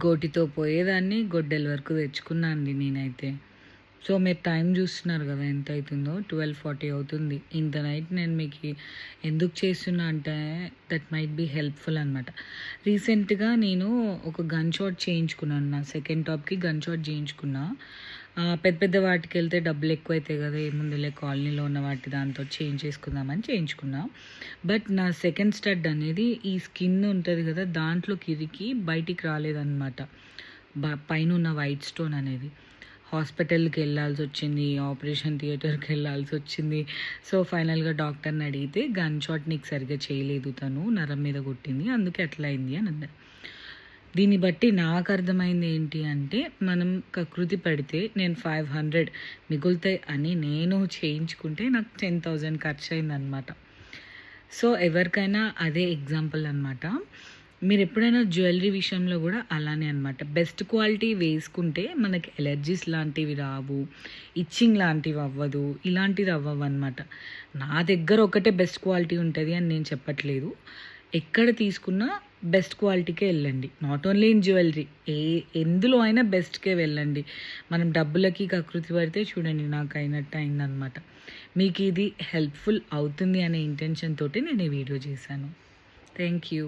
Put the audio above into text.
గోటితో పోయేదాన్ని గొడ్డెల వరకు తెచ్చుకున్నా అండి నేనైతే. సో మీరు టైం చూస్తున్నారు కదా ఎంత అవుతుందో, 12:40 అవుతుంది. ఇంత నైట్ నేను మీకు ఎందుకు చేస్తున్నా అంటే దట్ మైట్ బీ హెల్ప్ఫుల్ అనమాట. రీసెంట్గా నేను ఒక గన్ షాట్ చేయించుకున్నాను, నా సెకండ్ టాప్కి గన్ షాట్ చేయించుకున్నా. పెద్ద పెద్ద వాటికి వెళ్తే డబ్బులు ఎక్కువ అవుతాయి కదా, ఏముందిలే కాలనీలో ఉన్న వాటి దాంతో చేయించేసుకుందామని చేయించుకున్నా. బట్ నా సెకండ్ స్టడ్ అనేది ఈ స్కిన్ ఉంటుంది కదా దాంట్లోకి ఇరికి బయటికి రాలేదన్నమాట. పైన ఉన్న వైట్ స్టోన్ అనేది. హాస్పిటల్కి వెళ్ళాల్సి వచ్చింది, ఆపరేషన్ థియేటర్కి వెళ్ళాల్సి వచ్చింది. సో ఫైనల్గా డాక్టర్ని అడిగితే గన్ షాట్ నీకు సరిగ్గా చేయలేదు, తను నరం మీద కొట్టింది, అందుకే అట్లా అయింది అని అన్నారు. దీన్ని బట్టి నాకు అర్థమైంది ఏంటి అంటే, మనం కకృతి పడితే నేను 500 మిగులుతాయి అని నేను చేయించుకుంటే నాకు 10,000 ఖర్చు అయిందనమాట. సో ఎవరికైనా అదే ఎగ్జాంపుల్ అనమాట. మీరు ఎప్పుడైనా జ్యువెలరీ విషయంలో కూడా అలానే అనమాట. బెస్ట్ క్వాలిటీ వేసుకుంటే మనకి ఎలర్జీస్ లాంటివి రావు, ఇచ్చింగ్ లాంటివి అవ్వదు, ఇలాంటివి అవ్వవు అనమాట. నా దగ్గర ఒకటే బెస్ట్ క్వాలిటీ ఉంటుంది అని నేను చెప్పట్లేదు. ఎక్కడ తీసుకున్నా బెస్ట్ క్వాలిటీకే వెళ్ళండి. నాట్ ఓన్లీ ఇన్ జ్యువెలరీ, ఎందులో అయినా బెస్ట్కే వెళ్ళండి. మనం డబ్బులకి కకృతి పడితే చూడండి నాకు అయినట్టు అయిందనమాట. మీకు ఇది హెల్ప్ఫుల్ అవుతుంది అనే ఇంటెన్షన్ తోటి నేను ఈ వీడియో చేశాను. Thank you.